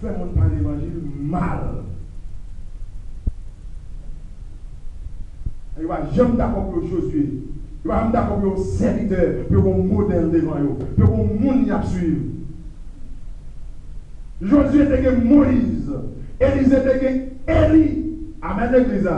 fait mon parler l'évangile mal. Il va jamais d'accord pour Josué. Il va jamais d'accord pour un serviteur, pour un modèle devant eux, pour un monde qui a suivi. Josué était Moïse, Élisée était Élie. Amen, l'église.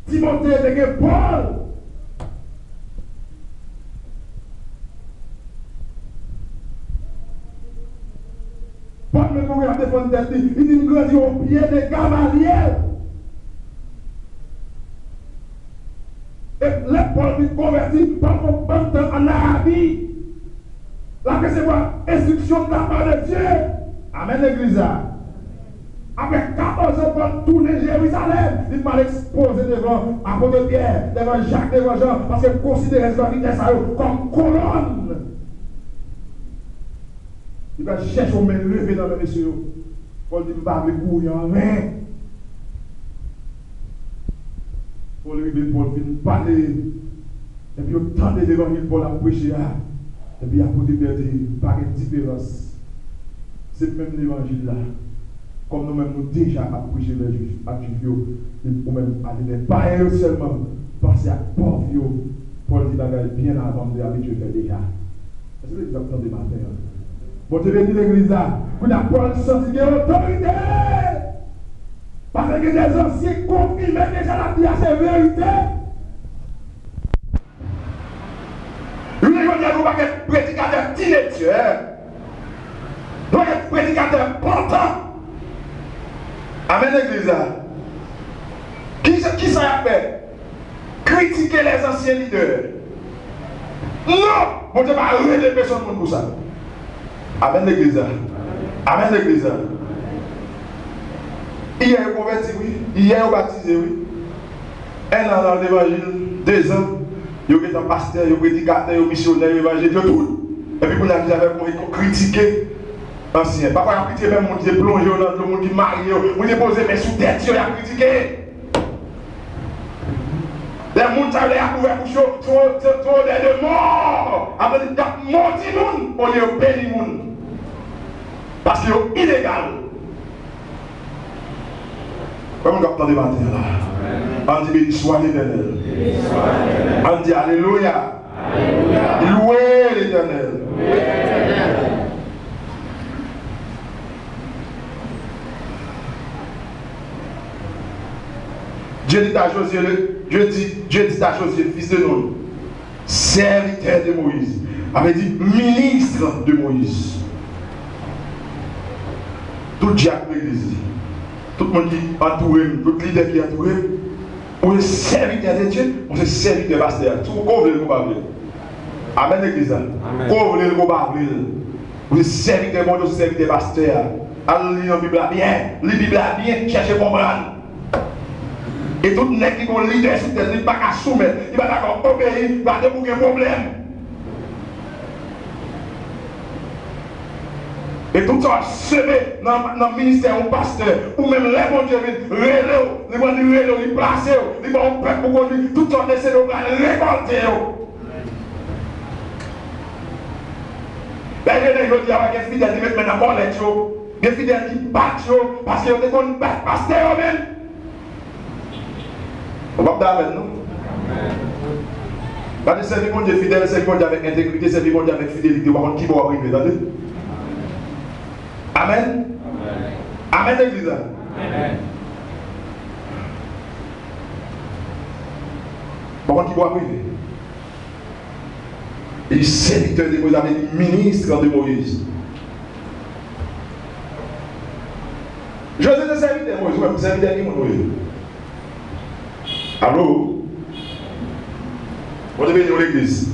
Timothée était Paul. Paul me courait à défendre tête, il dit me grandit au pied de Gamaliel. Et le Paul fut converti par mon temps en Arabie. Là que c'est moi, instruction de la part de Dieu. Amen, l'église. Après 14 ans, Paul tourner Jérusalem, il m'a exposé devant apôtre Pierre, devant Jacques, devant Jean, parce qu'il considérait sa vitesse comme colonne. Il va chercher au même lever dans le monsieur. Paul dit, va avec vous, il y a un vain. Paul vient parler. Et puis, autant de l'évangile pour la prêcher. Et puis, apôtre Pierre dit, pas de différence. C'est même l'évangile là. Comme nous-mêmes, nous déjà approché les juifs, ou même aller pas eux seulement, penser à pauvres, Paul dit bagaille bien avant de l'habitude de faire déjà. Est-ce que vous entendez ma terre? Bon, je vais dire l'église là, vous n'avez pas senti qu'il y a autorité. Parce que les anciens confirment déjà la vie à ses vérités. Nous ne devons pas être prédicateurs teenagers. Nous devons être prédicateurs portants. Amen, l'église. Qui ça a fait? Critiquer les anciens leaders. Non! Bon Dieu va arrêter personne pour ça. Amen, l'église. Amen, l'église. Hier, vous converti, oui. Hier, vous baptisé, oui. Un an dans l'évangile, 2 ans. Vous êtes un pasteur, vous êtes prédicateur, vous missionnaire, évangile, tout. Et puis, vous avez critiqué. Ancien. Parfois, il a critiqué même monde qui est plongé dans le monde qui est marié, on est posé mais sous tête, il a critiqué. Les gens qui ont couvert pour sont des morts. Après, ils ont menti les gens, on les paye les gens. Parce qu'ils sont illégaux. Comme on entend des matins là. On dit béni soit l'Éternel. On dit Alléluia. Louez l'Éternel. Dieu dit à Josué, Dieu dit à Josué, fils de Nun, serviteur de Moïse, avait dit ministre de Moïse. Tout Jacques l'église, tout le monde qui entoure, tout leader qui entoure, on est serviteur de Dieu, on est serviteur de pasteur. Tout le monde veut le Amen l'église. Qu'on veut le combattre. On est serviteur de Dieu, serviteur de pasteur. Allez lire la Bible bien, la Bible bien, cherchez à comprendre. Et tout le monde qui est leader sur terre, il ne va pas soumettre, il va d'accord obéir, il va débouquer un problème. Et tout ça, semé dans le ministère, un pasteur, ou même les bons dieux, les bons dieux, les placer, les bons peuples pour conduire, tout ça, essayer de récolter. Là, je dis à des fidèles qui mettent maintenant en collège, des fidèles qui battent, parce qu'ils ont des pasteurs même. On va pas avec nous. Parce que servir mon Dieu fidèle, servir mon Dieu avec intégrité, servir mon Dieu avec fidélité. On va qui va arriver, attendez. Amen. Amen, l'église. Amen. Par qui va arriver. Et serviteur de Moïse, avec ministre de Moïse. Je suis le serviteur de Moïse, ou serviteur de Moïse. Allô? On devait venir à l'église.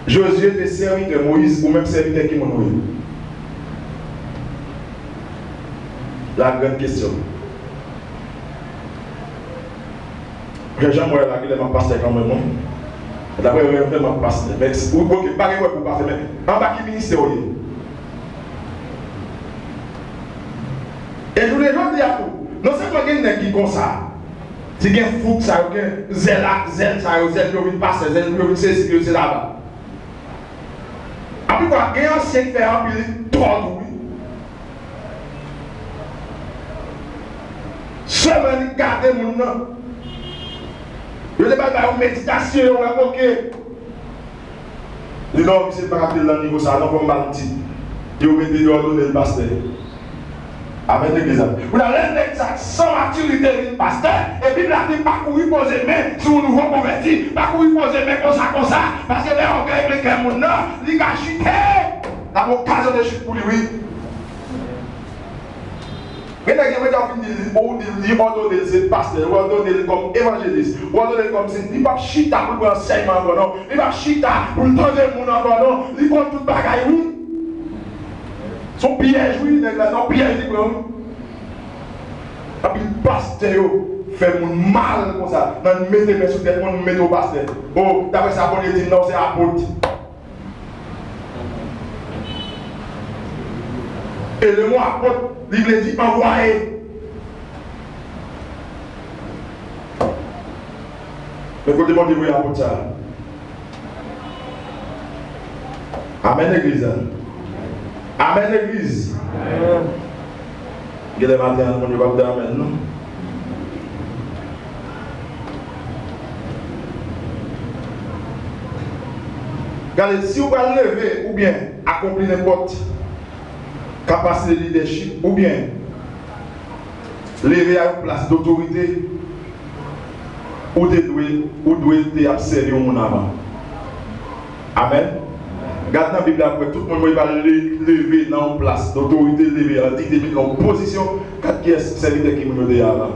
Josué était serviteur de Moïse ou même serviteur qui m'a nourri. La grande question. Jean-Moël a dit que je pasteur quand même. D'après, je vais faire pasteur. Mais vous pouvez pas faire pour pasteur. Mais en bas qui ministère. Et je voulais dire à vous, non seulement il y a des gens qui comme ça. Si il y a un fou, ça y a un zèle, zèle, qui a passer, zèle, qui a c'est là-bas. Après quoi, il y a un ancien qui fait un peu trop. Seulement garder mon nom. Je ne sais pas une méditation, ok. Les gens qui ne sont pas captés dans le niveau, ça, non, comme mal dit. Ils ont mis ordonner le pasteur. Amen, l'église. Vous avez l'exact sans maturité du pasteur, et puis la dit parcourir poser main sur un nouveau converti, parcourir poser main comme ça, parce que les orgueils avec les gens, ils ont chuté. La occasion de chute pour lui, oui. Mais là, il y a ordonné le pasteur, ou ordonné comme évangéliste, ou ordonné comme si il ne va pas chita pour l'enseignement encore, non. Il va chita pour le temps de monde encore, non. Il compte tout bagaille, oui. Son piège, oui, non, piège, oui. Et puis le pasteur fait mon mal comme ça. Dans le mettre sur tête, on met au pasteur. Oh, d'après ça, on dit non, c'est apôtre. Et le mot apôtre, il dit envoyé. Mais côté bon, il apôtre ça. Amen, l'église. Amen, l'église. Amen. Il y a des matins, on ne va pas dire amen, non? Regardez, si vous allez lever ou bien accomplir n'importe capacité de leadership ou bien lever à une place d'autorité, ou devez observer mon avant. Amen. Regardez dans la Bible après, tout le monde va lever dans une place d'autorité, lever en dictée, en position, quand qui est serviteur qui nous dit avant.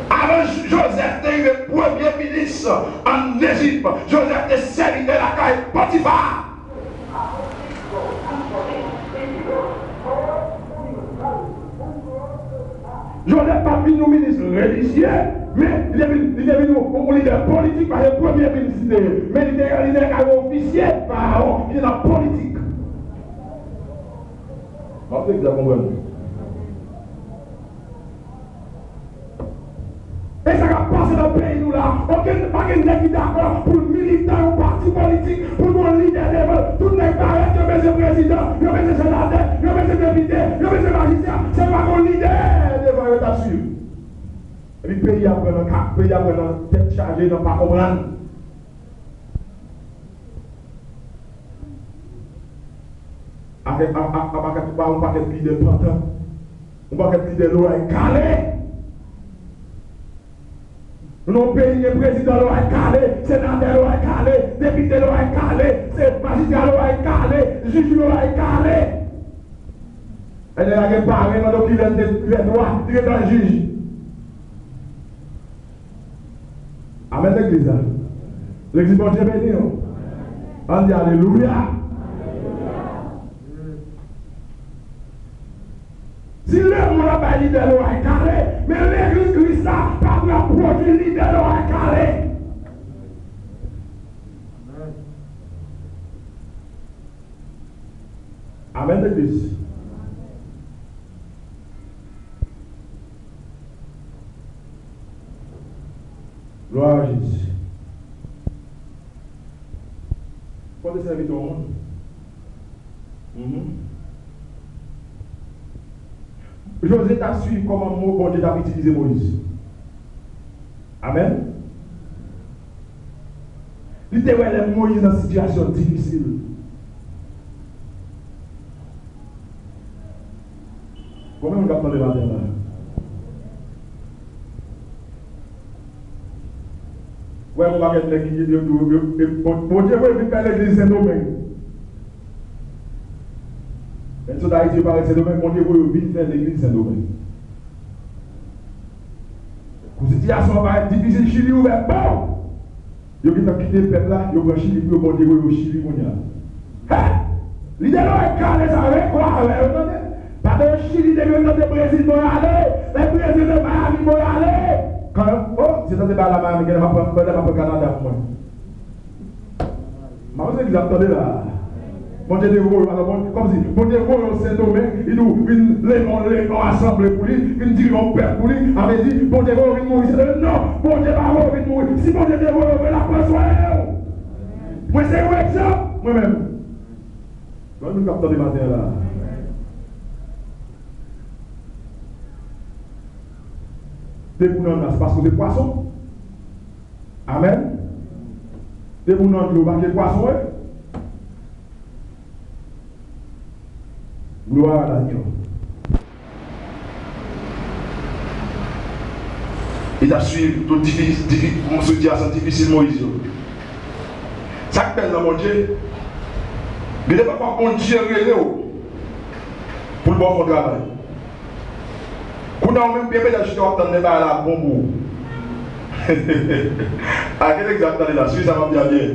Avant Joseph était le premier ministre en Égypte. Joseph était serviteur de la caille Potiphar. Joseph pas venu ministre religieux, mais il est venu au leader politique par le premier ministre. Mais il est un officier par il est dans la politique. Je sais que vous comprenez. Et ça va passer dans le pays nous là. Pas qu'il n'est d'accord pour le militant ou parti politique, pour le leader level. Tout le monde paraît que monsieur président, que monsieur sénateur, que monsieur député, que monsieur magistrat. C'est pas mon leader devant l'État suivre. Et puis le pays après le cap, le pays après la tête chargée, n'a pas comprendre. Avec un paquet de leaders plantants, un paquet de leaders l'oreille calée. Nos pays, le président l'oreille calée, sénateur l'oreille calée, député l'oreille calée, magistrat l'oreille calée, juge l'oreille calée. Elle est là qui parle, donc il est droit, il est dans le juge. Amen l'église. L'église bon Dieu béni. On dit alléluia. Si le monde n'a pas leader l'oreille calée, mais l'église Christ n'a pas produit leader l'oreille calée. Amen l'église. Gloire à Jésus. Quand tu servir au monde, José t'a suivi comment bon Dieu t'a utilisé Moïse. Amen. Il était Moïse dans une situation difficile. Comment on va prendre le matin là? Ouais, on va mettre l'église de bon Dieu, oui, faire l'église Saint-Domingue. Mais tout d'Haïti paraît Saint-Domingue, bon Dieu, oui, faire l'église Saint-Domingue. La situation va être difficile, Chili ouvert, bon! Ils ont quitté le peuple là, ils ont pris Chili, bon Dieu, oui, Chili, mon Dieu. Hein? L'idée là est calée, ça avec quoi? Pas de Chili, de Brésil, vont aller, les Brésiliens de Miami vont aller. Quand c'est dans le débat là, mais elle m'a pas Canada pour moi. Je sais que vous attendez là. Bon Dieu, comme si, bon Dieu, au Saint-Domingue, il nous les assemblés pour lui, il nous dit mon père pour lui, avait dit, bon Dieu, il mourir. Non, bon Dieu, va mourir. Si bon Dieu, il la personne. Moi, c'est un exemple, moi-même. Moi, je capte des matins là. Des gens c'est parce que des poissons. Amen. Des gens qui ont des poissons. Gloire à l'agneau. Il a suivi toute difficile Moïse. Ça qui pèse dans mon Dieu. Il n'est pas bon Dieu pour le bon travail. Quand on a même bien fait de entendre la bombe. À quel exemple là, Suisse, ça va bien bien.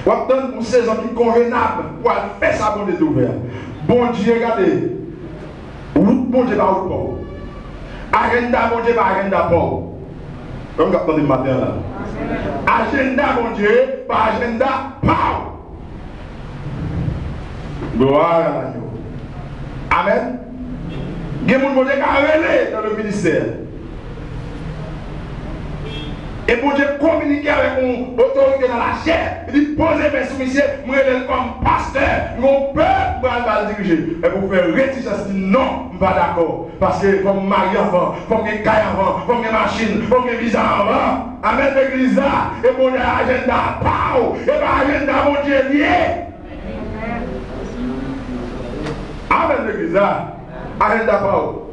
On attend une saison qui est convenable pour faire ça bon Dieu ouvert. Bon Dieu, regardez. Bon Dieu, pas route. Agenda, bon Dieu, pas agenda pauvre. Comme on le matin là. Agenda, bon Dieu, pas agenda pauvre. Gloire à l'agneau. Amen. Il y a des gens qui sont dans le ministère. Et pour Dieu communiquer avec une autorité dans la chair, il dit posez mes soumissions, moi je suis comme pasteur, mon peuple va le diriger. Et pour faire réticence, il dit non, je ne suis pas d'accord. Parce que comme mari avant, comme un caille avant, comme une machine, comme un visa avant, Amen l'église là, et pour l'agenda, pao, et pour l'agenda, mon Dieu lié. Amen l'église là, agenda, pao.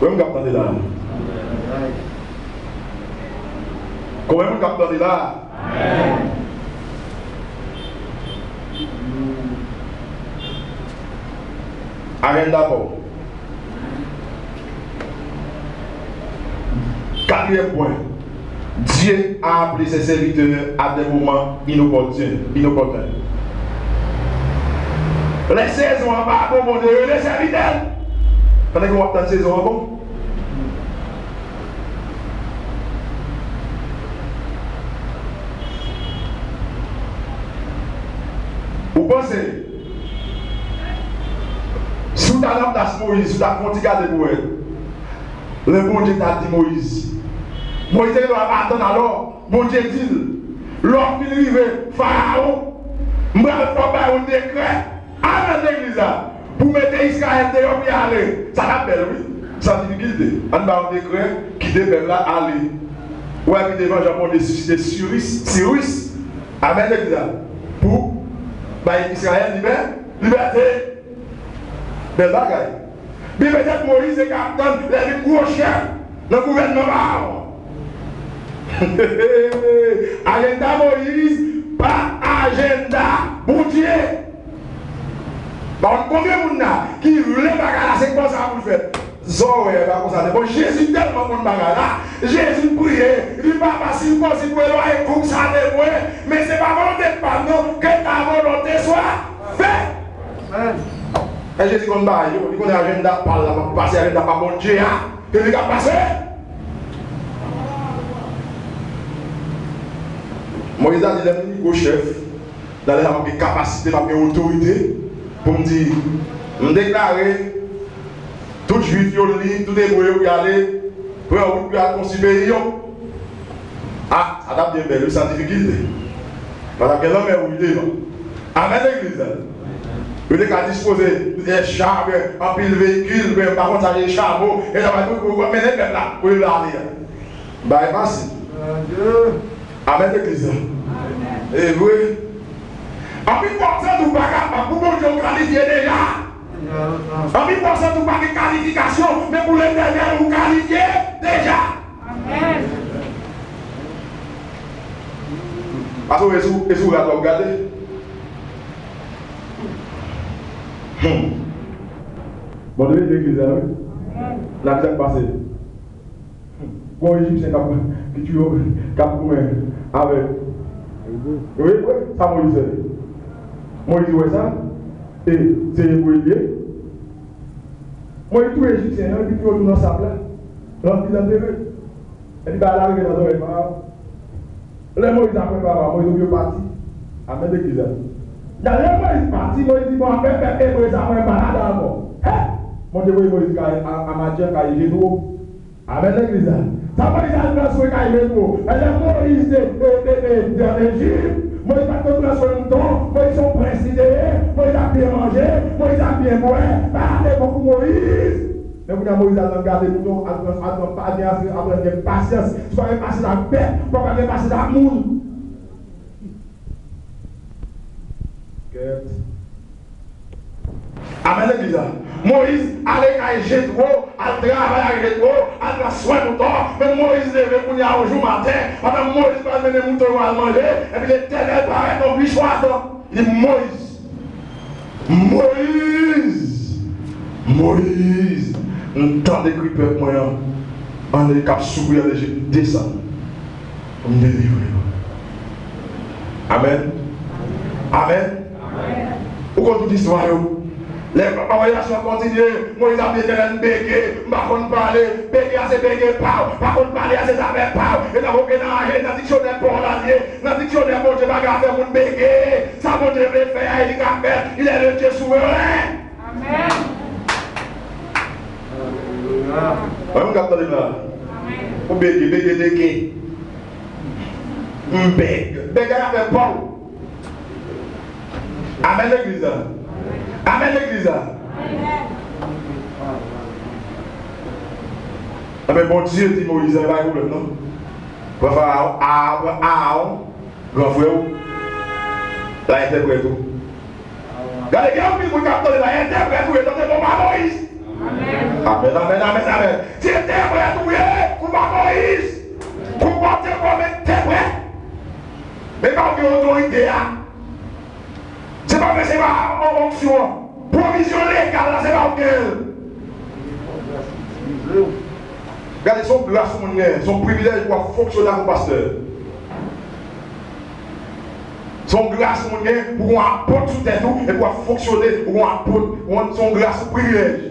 Vous me captez là? Comment vous captez là? Agenda pour. Quatrième point. Dieu a appelé ses serviteurs à des moments inopportuns. Les saisons en bas pour mon Dieu, les serviteurs. Pendant qu'on attend saison en bon. Vous pensez, sous ta lampe Moïse, sous ta fontiga de Moïse, le bon Dieu t'a dit Moïse. Moïse doit attendre alors, bon Dieu dit, lorsqu'il arrive, Pharaon, je vais faire un décret, à l'église, pour mettre Israël dehors et aller. Ça s'appelle, oui, sans difficulté. On va un décret qui devait là aller. Ouais, puis devant Japon de Cyrus, avec l'église, pour Israël liberté. Belle bagaille. Mais peut-être Moïse est capitaine, il a des gros chiens dans le gouvernement. Agenda Moïse, pas agenda pour Dieu. Par combien de gens qui voulaient bagarre, c'est quoi ça pour le faire? Zoé, bon, Jésus tellement bon bagarre là. Jésus priait, il dit papa, si vous pensez que vous allez comme ça de moi, mais c'est pas volonté de pas non, que ta volonté soit faite. Et Jésus comme ça, il connaît l'agenda, par là, passer l'agenda par mon Dieu, que il a passé. Moïse a dit au chef, dans les capacités, dans les autorités, pour me dire, me déclarer. Tout juif, tout hébreu qui allait pour un considérer. Ah, ça t'a bien belle, sans difficulté. Parce que l'homme est oublié. Amen l'église. Il est disposer des chars, un pile véhicule, par contre, ça a des chameaux, et ça va tout mener le peuple là, pour aller. Bah, c'est facile. Amen l'église. Et oui. En plus, pour ça, nous ne pouvons pas qualifier déjà. En 1000%, nous pas de qualification, mais pour l'éternel, vous qualifiez déjà. Amen. Parce que vous regardez. Bon, de l'église, la vie est passée. Bon, Égyptien qui tue avec. Oui, ça Moïse. Moïse, oui, ça. Et c'est Moïse. Moi, tout Égyptien, il dit tout dans sa place. Donc, il a enterré. Il dit, bah, là, il est dans le parent. Les Moïse a préparé, Moïse est parti. Amen, l'église. Dans les Moïse parti, Moïse dit, bon, après, Moïse a préparé d'abord. Mon Dieu, Moïse a Madian, il est nouveau. Amen, l'église. Ça va, il a une place où transformé quand il est beau. Moïse en Égypte, Moïse a transformé le temps, Moïse son prince libéré, Moïse a bien mangé, Moïse a bien boire, parlez beaucoup Moïse. Mais vous avez Moïse à regarder le temps, à avoir patience, tu vas passer la paix, tu vas passer l'amour. Amen l'église. Moïse allait à Jétro, à travailler à Jétro, à prendre soin de toi. Mais Moïse levé pour y aller au jour matin. Pendant Moïse va mener les moutons à manger. Et puis l'Éternel paraît ton plus choisant. Il dit Moïse, un temps de cri peuple moyen. On est cap s'ouvrir l'Égypte, descend. On me délivre. Amen. Où qu'on tout histoire, les variations continuent, Moïse a bien bégué, par contre parler, bégué à ses bégué, par contre parler à ses affaires, et dans le dictionnaire pour l'année, dans le dictionnaire pour Dieu, pas faire mon bégué, ça mon Dieu veut faire, il a fait, il est le Dieu souverain. Amen. Oui, on capte là. Pour bégué, bégué, bégué a fait Paul. Amen l'église. Amen l'église. Mais bon Dieu dit Moïse, il va y problème, non? Pour faire grand frère, la interprète tout. Regardez, il y a un peu de capteur, la interprète tout, et donc c'est pas Moïse. Amen. Si interprète tout, c'est pas Moïse. Comportez comme interprète. Mais quand vous avez autorité, c'est pas que c'est pas en fonction. Provision légale, là, c'est pas ok. Regardez, son grâce, son privilège pour fonctionner comme pasteur. Son grâce, pour apporter sous tête et pour fonctionner, pour apporter son grâce, son privilège.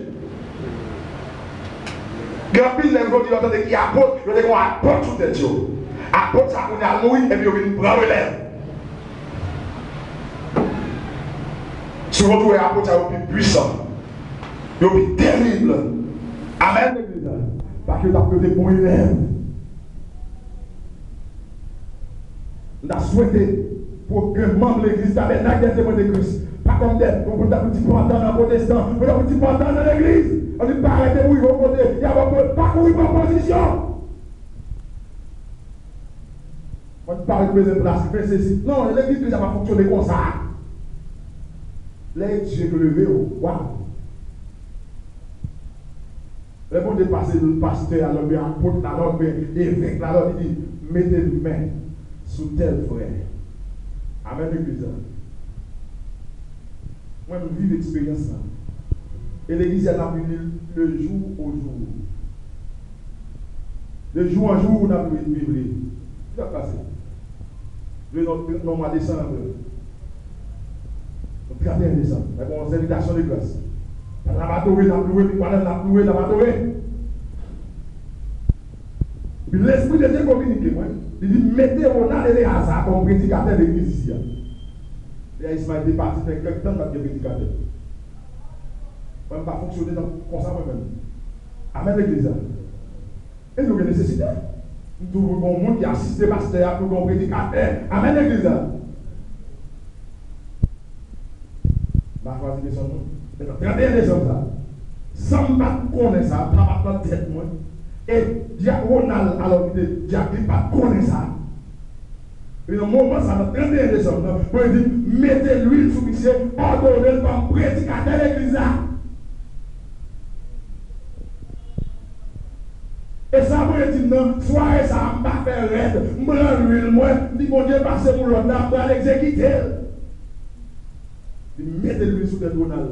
Grand pile, les gens qui apportent, ils vont apporter sous tête. Apporte ça qu'on a mourir et puis ils viennent prendre relève. Souvent, vous apportez ça plus puissant, plus terrible. Amen. Parce que vous avez des bons élèves. Nous avons souhaité pour que membre de l'église tabernacle des témoins de Christ, pas comme des, pour un petit peu entendre dans le protestant, pour un petit peu entendre dans l'église. On dit pas arrêter où ils vont côté, il n'y a pas courir par position. On parle de deuxième place, il fait ceci. Non, l'église n'a pas fonctionné comme ça. Les yeux que levé, waouh! Les gens dépassent le pasteur, alors bien apôtre, alors bien évêque, alors il dit mettez une main sous tel frère. Amen, l'église. Moi, je vis l'expérience. Et l'église, elle a venu le jour au jour. De jour en jour, on a pu vivre. Qu'est-ce qui a passé? Le mois de décembre. 31 décembre, avec une invitation de grâce. La batterie, la plouée, puis pendant la plouée, la batterie. Puis l'esprit de Dieu communique, il dit mettez au nom de hasard comme prédicateur de l'église ici. Et Ismaël était parti faire quelques temps comme prédicateur. On ne peut pas fonctionner comme ça moi-même. Amen l'église. Et nous avons nécessité. Nous avons un monde qui assiste les pasteurs, nous avons prédicateur. Amen l'église. Ma choisi de son nom. Le 31 décembre, sans pas connaître ça, pas dans la tête, moi. Et Ronald, alors il dit, Jacques, pas connaître ça. Et le moment, ça, le 31 décembre, il dit, mettez l'huile sous pitié, ordonnez par prédicateur de l'église. Et ça, moi, je dis, non, soirée, ça ne va pas faire raide, je prends l'huile, moi, je dis, mon Dieu, passez pour l'autre, je vais l'exécuter. Il mettez l'huile sous tête Ronald.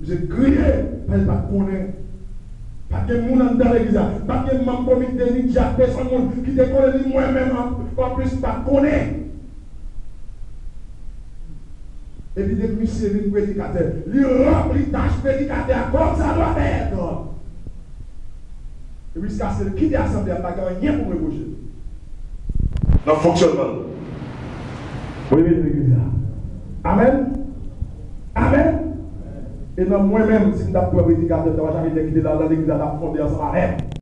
J'ai crié, parce que je ne connais pas de monde dans l'église, pas de membre comité, ni Jacques, personne qui te connaît, ni moi-même, en plus, pas de connaître. Et puis, des messieurs, des prédicateurs, ils remplissent tâche prédicateur comme ça doit être. Et puis, jusqu'à ce qu'il quitte l'assemblée, il n'y a rien pour me bouger. Dans le fonctionnement. Oui, l'église. Amen. Amen. Et dans moi-même, si je n'ai pas prédicateur, je n'ai jamais quitté dans l'église, je vais fonder ensemble avec.